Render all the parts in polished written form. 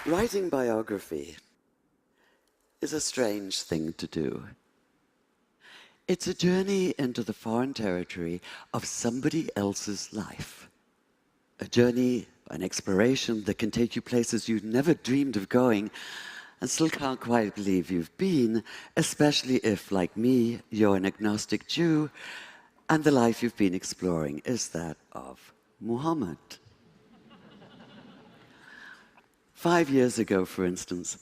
Writing biography is a strange thing to do. It's a journey into the foreign territory of somebody else's life. A journey, an exploration that can take you places you'd never dreamed of going and still can't quite believe you've been, especially if, like me, you're an agnostic Jew and the life you've been exploring is that of Muhammad. 5 years ago, for instance,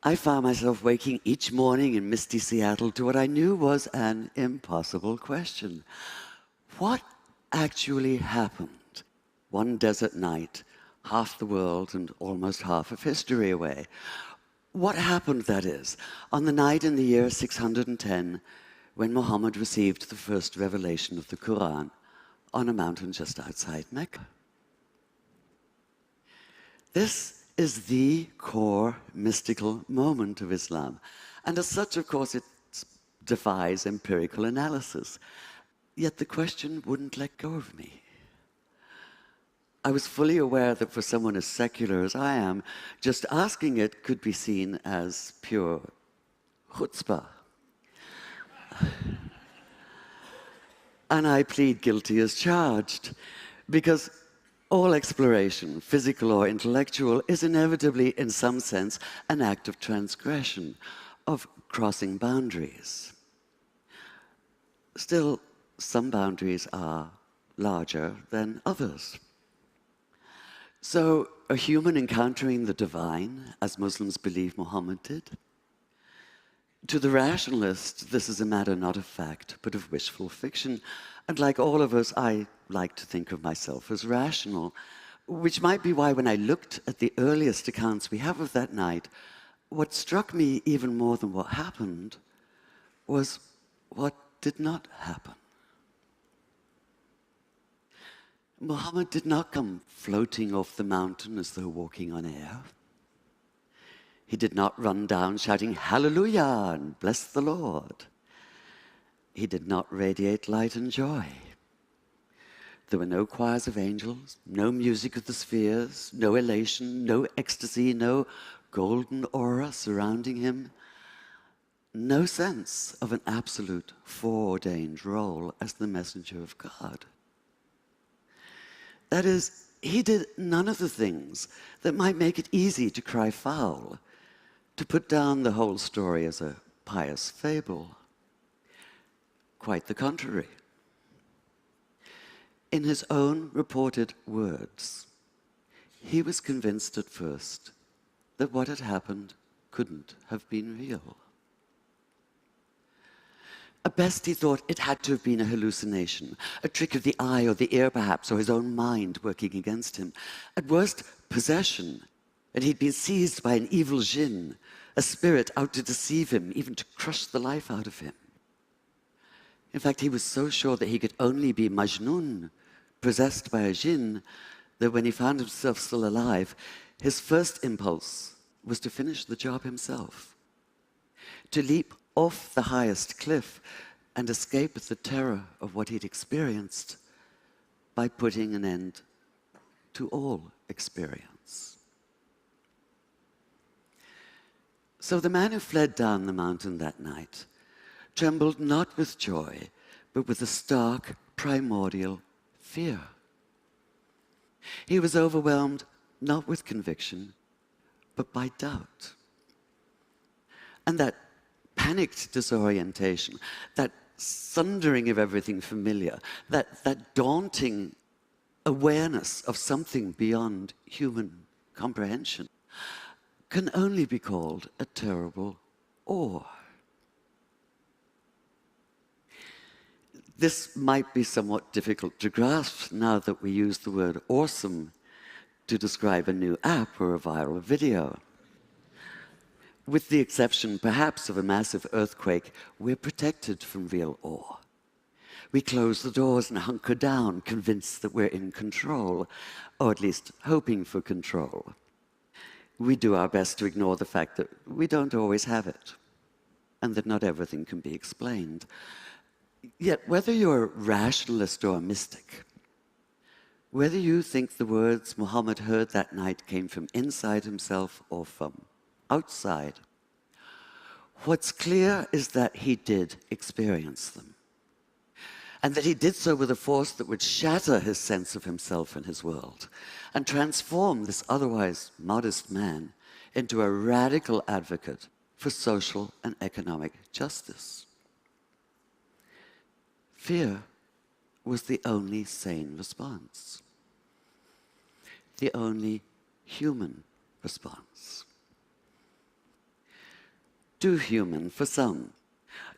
I found myself waking each morning in misty Seattle to what I knew was an impossible question. What actually happened one desert night, half the world and almost half of history away? What happened, that is, on the night in the year 610 when Muhammad received the first revelation of the Quran on a mountain just outside Mecca? This is the core mystical moment of Islam. And as such, of course, it defies empirical analysis. Yet the question wouldn't let go of me. I was fully aware that for someone as secular as I am, just asking it could be seen as pure chutzpah. And I plead guilty as charged, because all exploration, physical or intellectual, is inevitably, in some sense, an act of transgression, of crossing boundaries. Still, some boundaries are larger than others. So, a human encountering the divine, as Muslims believe Muhammad did? To the rationalist, this is a matter not of fact, but of wishful fiction. And like all of us, I like to think of myself as rational, which might be why when I looked at the earliest accounts we have of that night, what struck me even more than what happened was what did not happen. Muhammad did not come floating off the mountain as though walking on air. He did not run down shouting, "Hallelujah," and "Bless the Lord." He did not radiate light and joy. There were no choirs of angels, no music of the spheres, no elation, no ecstasy, no golden aura surrounding him, no sense of an absolute foreordained role as the messenger of God. That is, he did none of the things that might make it easy to cry foul, to put down the whole story as a pious fable. Quite the contrary. In his own reported words, he was convinced at first that what had happened couldn't have been real. At best, he thought it had to have been a hallucination, a trick of the eye or the ear perhaps, or his own mind working against him. At worst, possession, and he'd been seized by an evil jinn, a spirit out to deceive him, even to crush the life out of him. In fact, he was so sure that he could only be Majnun, possessed by a jinn, that when he found himself still alive, his first impulse was to finish the job himself, to leap off the highest cliff and escape the terror of what he'd experienced by putting an end to all experience. So the man who fled down the mountain that night trembled not with joy, but with a stark, primordial fear. He was overwhelmed not with conviction, but by doubt. And that panicked disorientation, that sundering of everything familiar, that daunting awareness of something beyond human comprehension, can only be called a terrible awe. This might be somewhat difficult to grasp now that we use the word awesome to describe a new app or a viral video. With the exception, perhaps, of a massive earthquake, we're protected from real awe. We close the doors and hunker down, convinced that we're in control, or at least hoping for control. We do our best to ignore the fact that we don't always have it, and that not everything can be explained. Yet, whether you're a rationalist or a mystic, Whether you think the words Muhammad heard that night came from inside himself or from outside, what's clear is that he did experience them, and that he did so with a force that would shatter his sense of himself and his world, and transform this otherwise modest man into a radical advocate for social and economic justice. Fear was the only sane response, the only human response. Too human for some,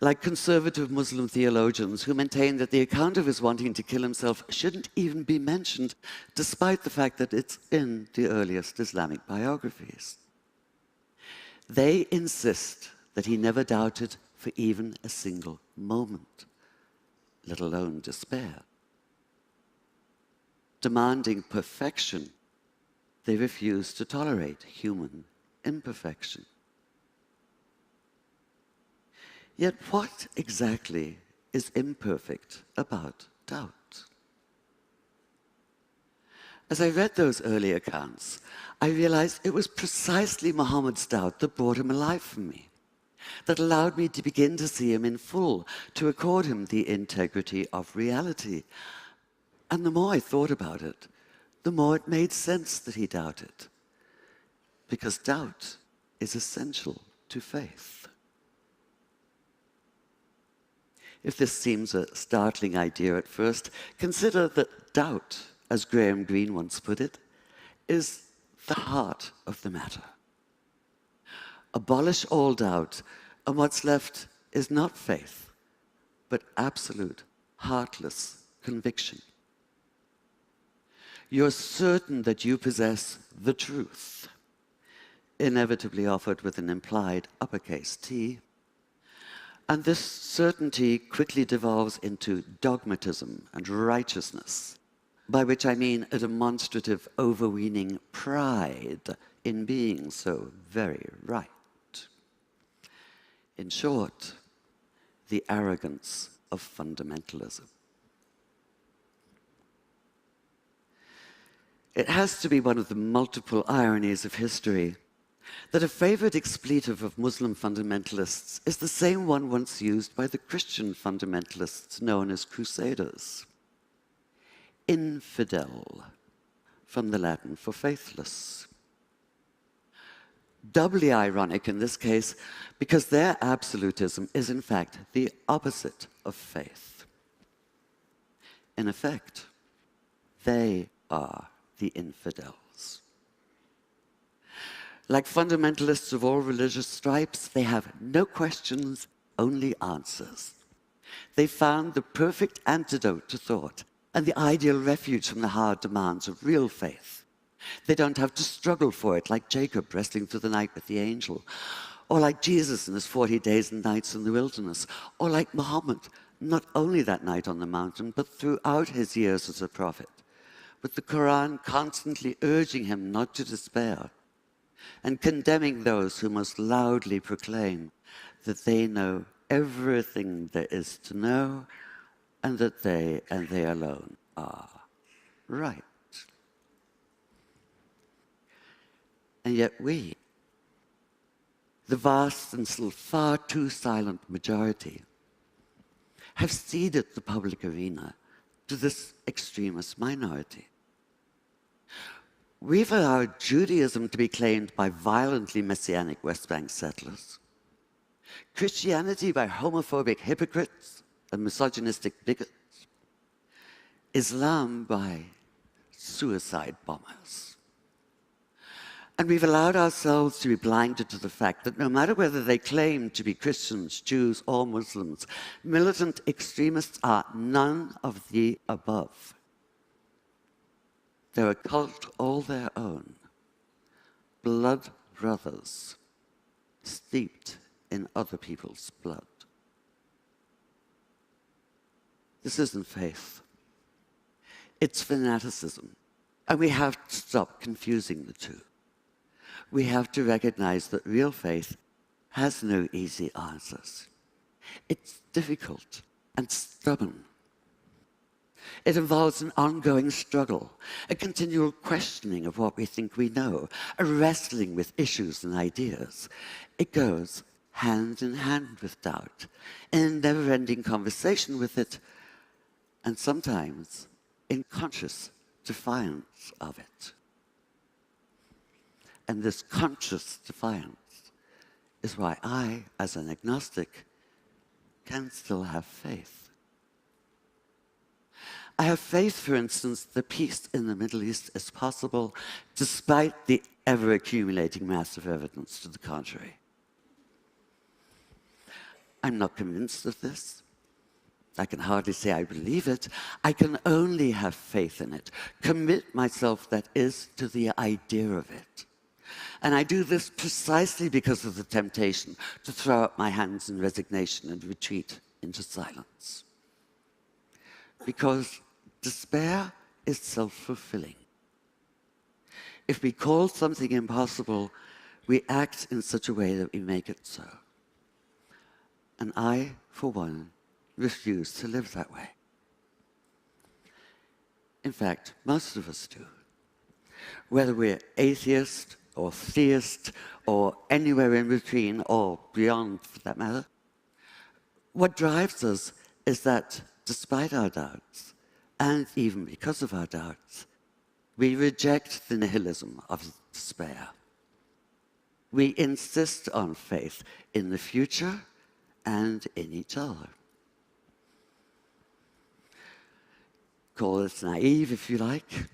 like conservative Muslim theologians who maintain that the account of his wanting to kill himself shouldn't even be mentioned, despite the fact that it's in the earliest Islamic biographies. They insist that he never doubted for even a single moment, let alone despair. Demanding perfection, they refuse to tolerate human imperfection. Yet what exactly is imperfect about doubt? As I read those early accounts, I realized it was precisely Muhammad's doubt that brought him alive for me, that allowed me to begin to see him in full, to accord him the integrity of reality. And the more I thought about it, the more it made sense that he doubted, because doubt is essential to faith. If this seems a startling idea at first, consider that doubt, as Graham Greene once put it, is the heart of the matter. Abolish all doubt, and what's left is not faith, but absolute, heartless conviction. You're certain that you possess the truth, inevitably offered with an implied uppercase T, and this certainty quickly devolves into dogmatism and righteousness, by which I mean a demonstrative, overweening pride in being so very right. In short, the arrogance of fundamentalism. It has to be one of the multiple ironies of history that a favorite expletive of Muslim fundamentalists is the same one once used by the Christian fundamentalists known as crusaders. Infidel, from the Latin for faithless. Doubly ironic in this case because their absolutism is in fact the opposite of faith. In effect, they are the infidels. Like fundamentalists of all religious stripes, they have no questions, only answers. They found the perfect antidote to thought and the ideal refuge from the hard demands of real faith. They don't have to struggle for it like Jacob wrestling through the night with the angel, or like Jesus in his 40 days and nights in the wilderness, or like Muhammad, not only that night on the mountain, but throughout his years as a prophet, with the Quran constantly urging him not to despair and condemning those who most loudly proclaim that they know everything there is to know and that they and they alone are right. And yet we, the vast and still far too silent majority, have ceded the public arena to this extremist minority. We've allowed Judaism to be claimed by violently messianic West Bank settlers, Christianity by homophobic hypocrites and misogynistic bigots, Islam by suicide bombers. And we've allowed ourselves to be blinded to the fact that no matter whether they claim to be Christians, Jews, or Muslims, militant extremists are none of the above. They're a cult all their own, blood brothers, steeped in other people's blood. This isn't faith. It's fanaticism. And we have to stop confusing the two. We have to recognize that real faith has no easy answers. It's difficult and stubborn. It involves an ongoing struggle, a continual questioning of what we think we know, a wrestling with issues and ideas. It goes hand in hand with doubt, in a never-ending conversation with it, and sometimes in conscious defiance of it. And this conscious defiance is why I, as an agnostic, can still have faith. I have faith, for instance, that peace in the Middle East is possible despite the ever-accumulating mass of evidence to the contrary. I'm not convinced of this. I can hardly say I believe it. I can only have faith in it, commit myself, that is, to the idea of it. And I do this precisely because of the temptation to throw up my hands in resignation and retreat into silence. Because despair is self-fulfilling. If we call something impossible, we act in such a way that we make it so. And I, for one, refuse to live that way. In fact, most of us do. Whether we're atheist or theist or anywhere in between or beyond, for that matter, what drives us is that despite our doubts, and even because of our doubts, we reject the nihilism of despair. We insist on faith in the future and in each other. Call it naive if you like.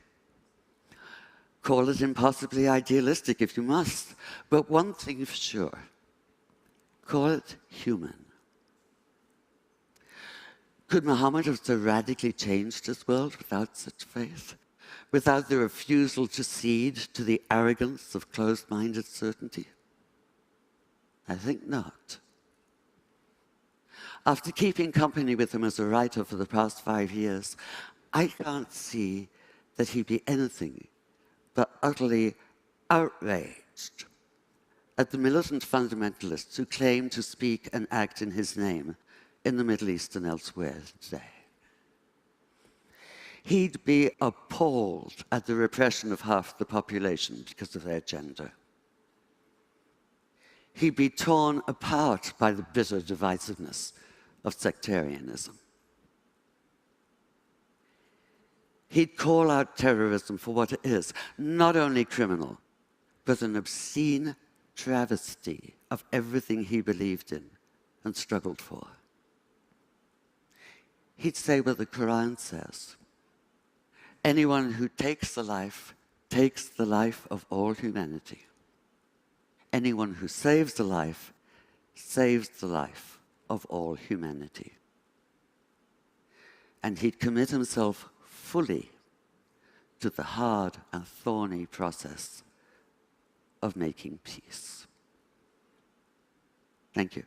Call it impossibly idealistic if you must. But one thing for sure, call it human. Could Muhammad have so radically changed his world without such faith? Without the refusal to cede to the arrogance of closed-minded certainty? I think not. After keeping company with him as a writer for the past 5 years, I can't see that he'd be anything but utterly outraged at the militant fundamentalists who claim to speak and act in his name in the Middle East and elsewhere today. He'd be appalled at the repression of half the population because of their gender. He'd be torn apart by the bitter divisiveness of sectarianism. He'd call out terrorism for what it is, not only criminal, but an obscene travesty of everything he believed in and struggled for. He'd say what the Quran says: anyone who takes the life of all humanity. Anyone who saves the life saves the life of all humanity. And he'd commit himself fully to the hard and thorny process of making peace. Thank you.